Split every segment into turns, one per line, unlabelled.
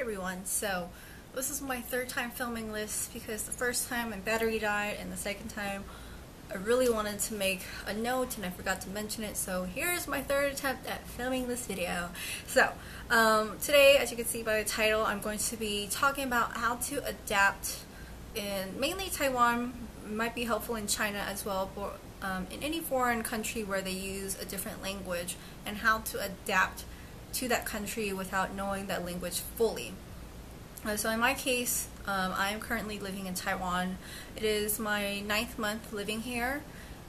everyone. So this is my third time filming this because the first time my battery died and the second time I really wanted to make a note and I forgot to mention it. So here's my third attempt at filming this video. So today, as you can see by the title, I'm going to be talking about how to adapt in mainly Taiwan. It might be helpful in China as well, but in any foreign country where they use a different language, and how to adapt to that country without knowing that language fully. So in my case, I am currently living in Taiwan. It is my 9th month living here,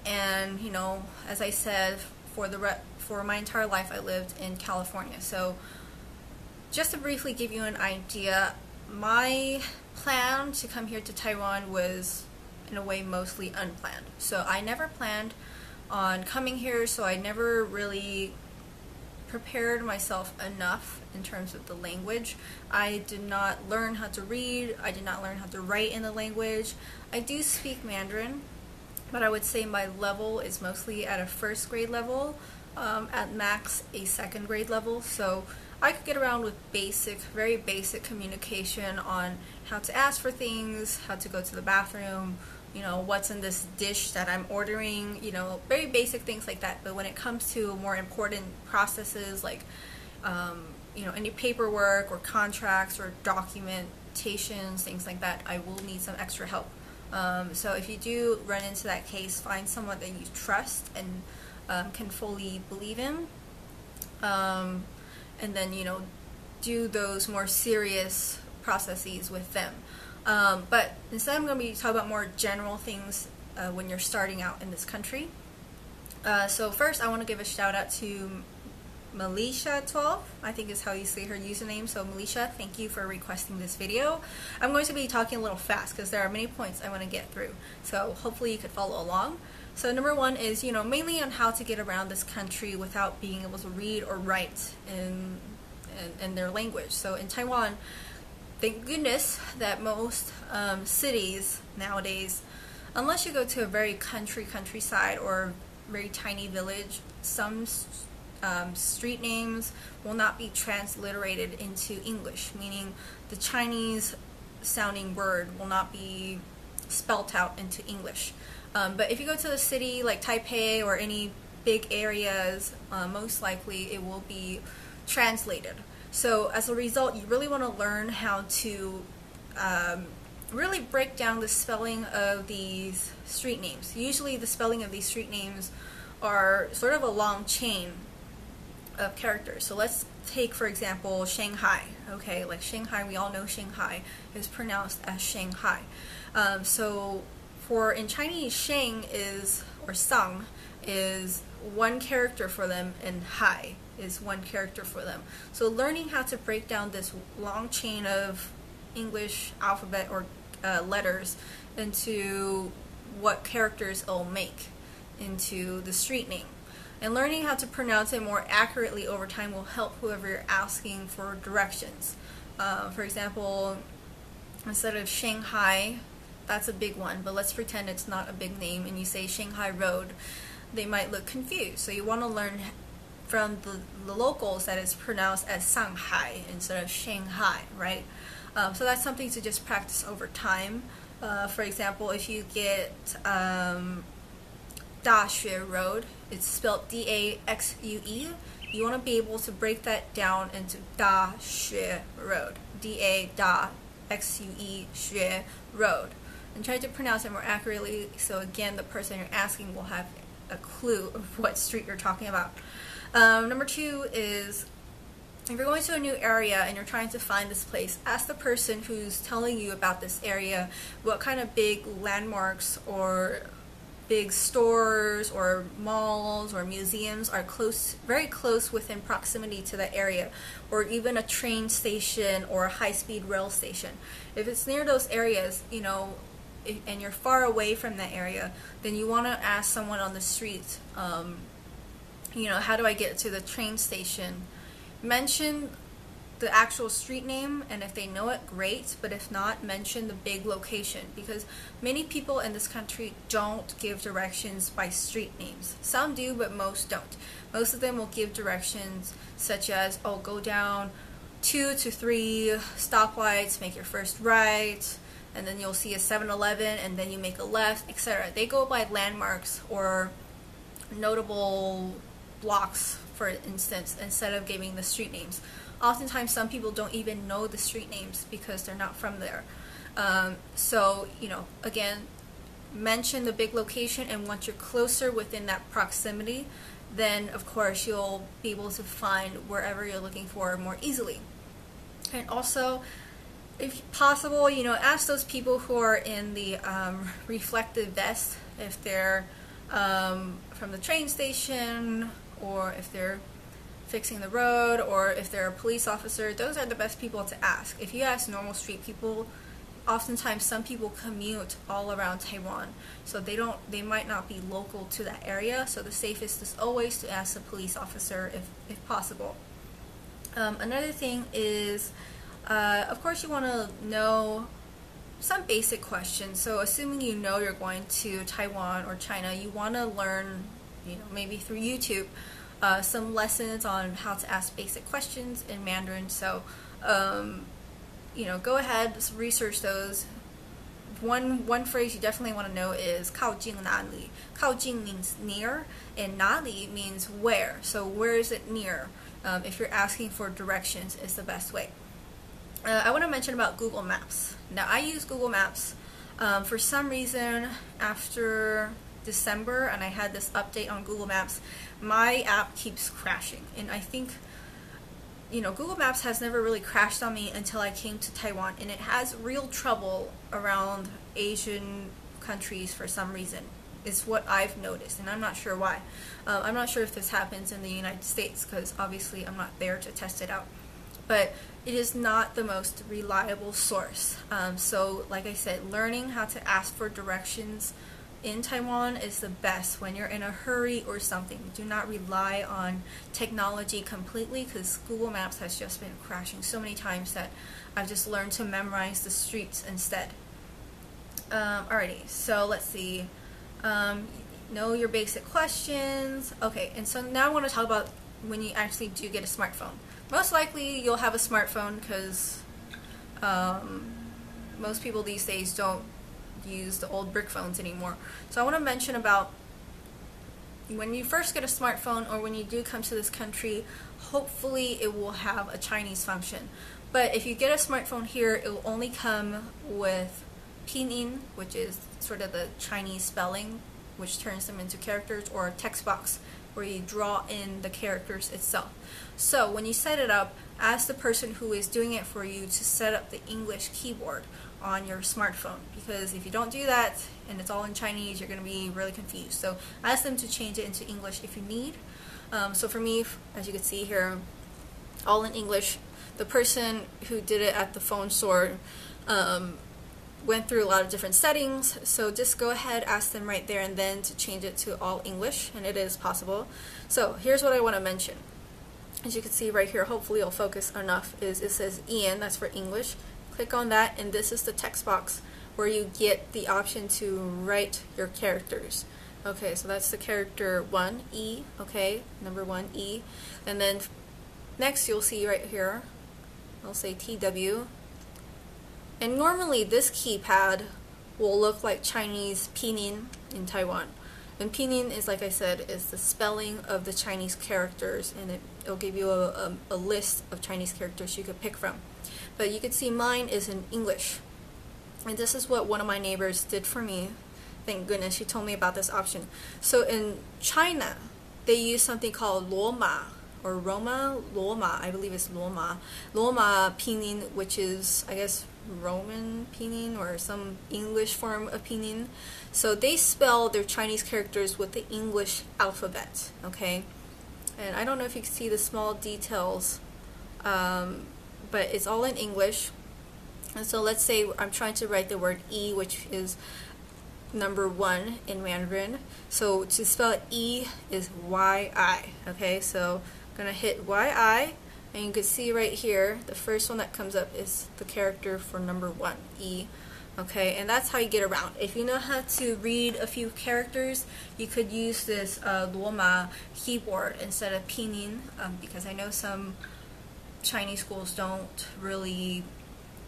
and you know, as I said, for my entire life I lived in California. So just to briefly give you an idea, my plan to come here to Taiwan was in a way mostly unplanned. So I never planned on coming here, so I never really prepared myself enough in terms of the language. I did not learn how to read, I did not learn how to write in the language. I do speak Mandarin, but I would say my level is mostly at a first grade level, at max a second grade level. So I could get around with basic, very basic communication on how to ask for things, how to go to the bathroom, you know, what's in this dish that I'm ordering, you know, very basic things like that. But when it comes to more important processes like, you know, any paperwork or contracts or documentations, things like that, I will need some extra help. So if you do run into that case, find someone that you trust and can fully believe in, and then, you know, do those more serious processes with them. But instead I'm going to be talking about more general things when you're starting out in this country. So first I want to give a shout out to Melisha12, I think is how you say her username. So Melisha, thank you for requesting this video. I'm going to be talking a little fast because there are many points I want to get through. So hopefully you could follow along. So number one is, you know, mainly on how to get around this country without being able to read or write in their language. So in Taiwan, thank goodness that most cities nowadays, unless you go to a very countryside or very tiny village, some street names will not be transliterated into English, meaning the Chinese sounding word will not be spelt out into English. But if you go to a city like Taipei or any big areas, most likely it will be translated. So as a result, you really want to learn how to really break down the spelling of these street names. Usually the spelling of these street names are sort of a long chain of characters. So let's take, for example, Shanghai. Okay, like Shanghai, we all know Shanghai is pronounced as Shanghai. So in Chinese, Shang is, or Sang is one character for them, and Hai is one character for them. So learning how to break down this long chain of English alphabet or letters into what characters it'll make into the street name, and learning how to pronounce it more accurately over time will help whoever you're asking for directions. For example, instead of Shanghai, that's a big one, but let's pretend it's not a big name and you say Shanghai Road, they might look confused. So you want to learn from the locals that it's pronounced as Shanghai instead of Shanghai, right? So that's something to just practice over time. For example, if you get Daxue Road, it's spelled D-A-X-U-E, you want to be able to break that down into Daxue Road, D-A-X-U-E Xue Road, and try to pronounce it more accurately, so again the person you're asking will have a clue of what street you're talking about. Number two is, if you're going to a new area and you're trying to find this place, ask the person who's telling you about this area what kind of big landmarks or big stores or malls or museums are very close within proximity to the area, or even a train station or a high-speed rail station. If it's near those areas, you know, and you're far away from that area, then you want to ask someone on the street, you know, how do I get to the train station? Mention the actual street name, and if they know it, great, but if not, mention the big location, because many people in this country don't give directions by street names. Some do, but most don't. Most of them will give directions such as, oh, go down 2 to 3 stoplights, make your first right, and then you'll see a 7-Eleven, and then you make a left, etc. They go by landmarks or notable blocks, for instance, instead of giving the street names. Oftentimes, some people don't even know the street names because they're not from there. So, again, mention the big location, and once you're closer within that proximity, then of course you'll be able to find wherever you're looking for more easily. And also, if possible, ask those people who are in the reflective vest, if they're from the train station, or if they're fixing the road, or if they're a police officer. Those are the best people to ask. If you ask normal street people, oftentimes some people commute all around Taiwan, so they might not be local to that area, so the safest is always to ask a police officer if possible. Another thing is, of course, you want to know some basic questions. So assuming you're going to Taiwan or China, you want to learn, maybe through YouTube, some lessons on how to ask basic questions in Mandarin. So go ahead, research those. One phrase you definitely want to know is 靠近哪里. 靠近 means near, and 哪里 means where. So where is it near? If you're asking for directions, is the best way. I want to mention about Google Maps. Now, I use Google Maps. For some reason, after December, and I had this update on Google Maps, my app keeps crashing. And I think Google Maps has never really crashed on me until I came to Taiwan, and it has real trouble around Asian countries for some reason. It's what I've noticed, and I'm not sure why. I'm not sure if this happens in the United States, because obviously I'm not there to test it out. But it is not the most reliable source. So like I said, learning how to ask for directions in Taiwan is the best when you're in a hurry or something. Do not rely on technology completely, because Google Maps has just been crashing so many times that I've just learned to memorize the streets instead. Alrighty, so let's see. Know your basic questions. Okay, and so now I want to talk about when you actually do get a smartphone. Most likely you'll have a smartphone because most people these days don't use the old brick phones anymore. So I want to mention about when you first get a smartphone, or when you do come to this country, hopefully it will have a Chinese function. But if you get a smartphone here, it will only come with pinyin, which is sort of the Chinese spelling, which turns them into characters, or a text box where you draw in the characters itself. So when you set it up, ask the person who is doing it for you to set up the English keyboard on your smartphone, because if you don't do that and it's all in Chinese, you're going to be really confused. So ask them to change it into English if you need. So for me, as you can see here, all in English. The person who did it at the phone store went through a lot of different settings, so just go ahead, ask them right there and then to change it to all English, and it is possible. So here's what I want to mention. As you can see right here, hopefully it'll focus enough, is it says Ian, that's for English. Click on that, and this is the text box where you get the option to write your characters. Okay, so that's the character 1, E, okay, number 1, E. And then next you'll see right here, I'll say TW. And normally this keypad will look like Chinese pinyin in Taiwan. And pinyin is, like I said, is the spelling of the Chinese characters, and it'll give you a list of Chinese characters you could pick from. But you can see mine is in English. And this is what one of my neighbors did for me. Thank goodness she told me about this option. So in China, they use something called Luoma, or Roma, Luoma, I believe it's Luoma. Luoma pinyin, which is, I guess, Roman pinyin or some English form of pinyin. So they spell their Chinese characters with the English alphabet, okay? And I don't know if you can see the small details, but it's all in English. And so let's say I'm trying to write the word E, which is number 1 in Mandarin. So to spell it, E is Y-I, okay? So I'm going to hit Y-I, and you can see right here, the first one that comes up is the character for number 1, E. Okay, and that's how you get around. If you know how to read a few characters, you could use this Luoma keyboard instead of pinyin, because I know some Chinese schools don't really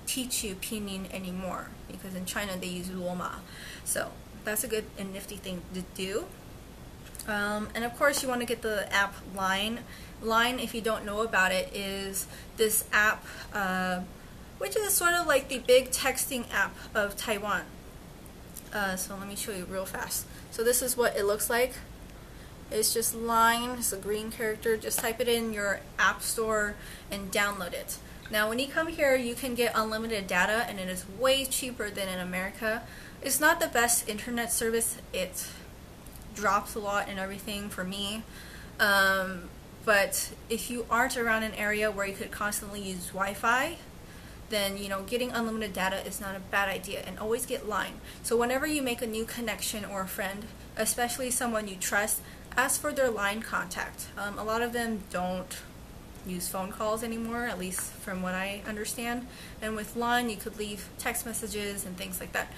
teach you pinyin anymore, because in China they use luoma. So that's a good and nifty thing to do. And of course you want to get the app Line. Line, if you don't know about it, is this app which is sort of like the big texting app of Taiwan. So let me show you real fast. So this is what it looks like. It's just Line, it's a green character. Just type it in your app store and download it. Now when you come here, you can get unlimited data, and it is way cheaper than in America. It's not the best internet service. It drops a lot and everything for me. But if you aren't around an area where you could constantly use Wi-Fi, then getting unlimited data is not a bad idea, and always get Line. So whenever you make a new connection or a friend, especially someone you trust, ask for their Line contact. A lot of them don't use phone calls anymore, at least from what I understand. And with Line, you could leave text messages and things like that.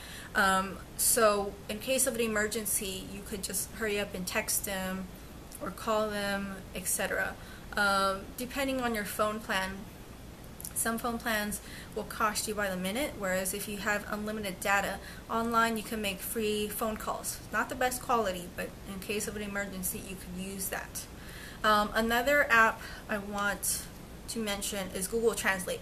So in case of an emergency, you could just hurry up and text them or call them, etc. Depending on your phone plan, some phone plans will cost you by the minute, whereas if you have unlimited data online, you can make free phone calls. Not the best quality, but in case of an emergency, you could use that. Another app I want to mention is Google Translate.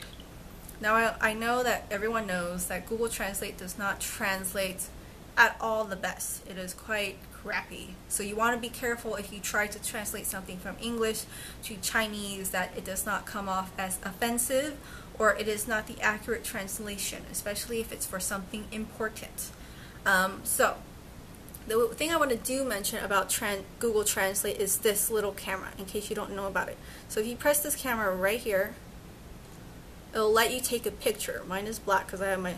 Now I know that everyone knows that Google Translate does not translate at all the best. It is quite crappy. So you want to be careful if you try to translate something from English to Chinese, that it does not come off as offensive, or it is not the accurate translation, especially if it's for something important. So the thing I want to mention about Google Translate is this little camera, in case you don't know about it. So if you press this camera right here, it'll let you take a picture. Mine is black because I have my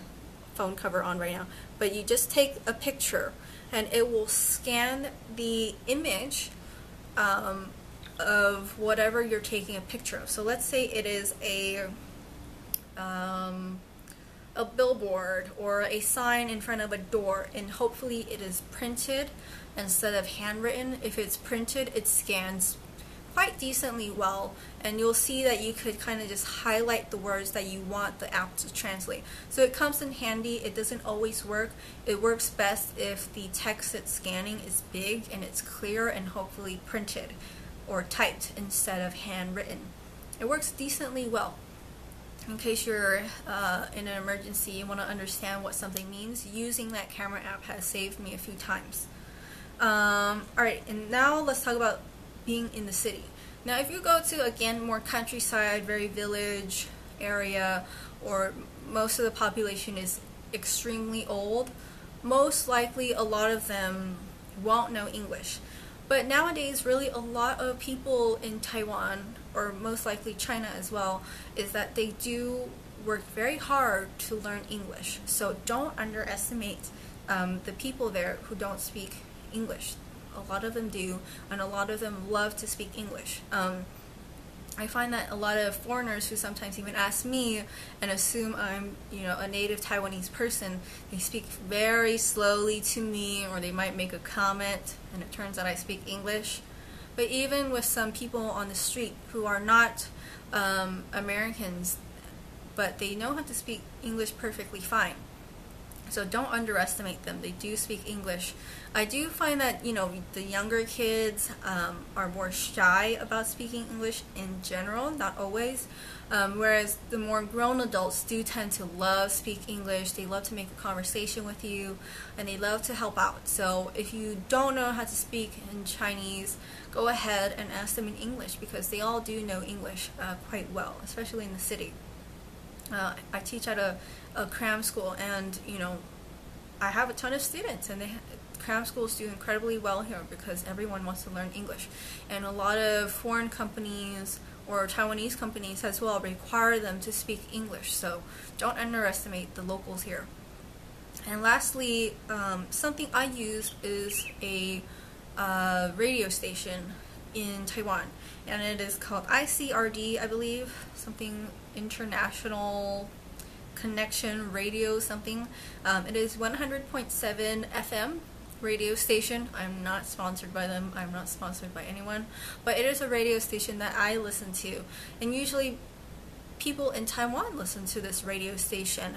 phone cover on right now. But you just take a picture, and it will scan the image of whatever you're taking a picture of. So let's say it is a billboard or a sign in front of a door, and hopefully it is printed instead of handwritten. If it's printed, it scans quite decently well, and you'll see that you could kind of just highlight the words that you want the app to translate. So it comes in handy. It doesn't always work. It works best if the text it's scanning is big and it's clear and hopefully printed or typed instead of handwritten. It works decently well. In case you're in an emergency, you want to understand what something means, using that camera app has saved me a few times. Alright, and now let's talk about being in the city. Now if you go to, again, more countryside, very village area, or most of the population is extremely old, most likely a lot of them won't know English. But nowadays, really a lot of people in Taiwan, or most likely China as well, is that they do work very hard to learn English. So don't underestimate the people there who don't speak English. A lot of them do, and a lot of them love to speak English. I find that a lot of foreigners who sometimes even ask me and assume I'm, a native Taiwanese person, they speak very slowly to me, or they might make a comment and it turns out I speak English. But even with some people on the street who are not Americans, but they know how to speak English perfectly fine. So don't underestimate them. They do speak English. I do find that, the younger kids are more shy about speaking English in general, not always. Whereas the more grown adults do tend to love speak English. They love to make a conversation with you, and they love to help out. So if you don't know how to speak in Chinese, go ahead and ask them in English, because they all do know English quite well, especially in the city. I teach at a cram school, and I have a ton of students, and cram schools do incredibly well here because everyone wants to learn English, and a lot of foreign companies or Taiwanese companies as well require them to speak English. So don't underestimate the locals here. And lastly, something I use is a radio station in Taiwan, and it is called ICRD, I believe, something international connection radio something. It is 100.7 FM radio station. I'm not sponsored by them. I'm not sponsored by anyone, but it is a radio station that I listen to, and usually people in Taiwan listen to this radio station,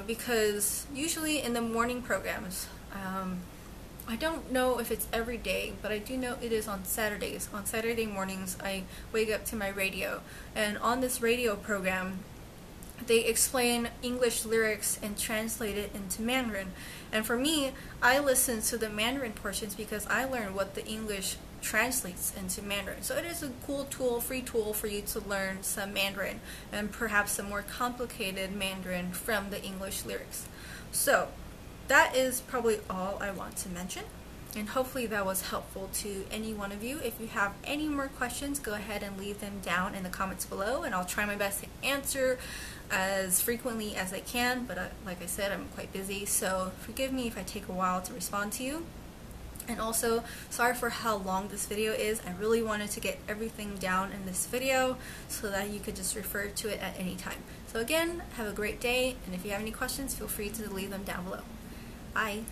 because usually in the morning programs, I don't know if it's every day, but I do know it is on Saturdays. On Saturday mornings, I wake up to my radio, and on this radio program, they explain English lyrics and translate it into Mandarin. And for me, I listen to the Mandarin portions because I learn what the English translates into Mandarin. So it is a cool tool, free tool for you to learn some Mandarin, and perhaps some more complicated Mandarin from the English lyrics. So that is probably all I want to mention, and hopefully that was helpful to any one of you. If you have any more questions, go ahead and leave them down in the comments below, and I'll try my best to answer as frequently as I can, but like I said, I'm quite busy, so forgive me if I take a while to respond to you. And also, sorry for how long this video is. I really wanted to get everything down in this video so that you could just refer to it at any time. So again, have a great day, and if you have any questions, feel free to leave them down below. Bye.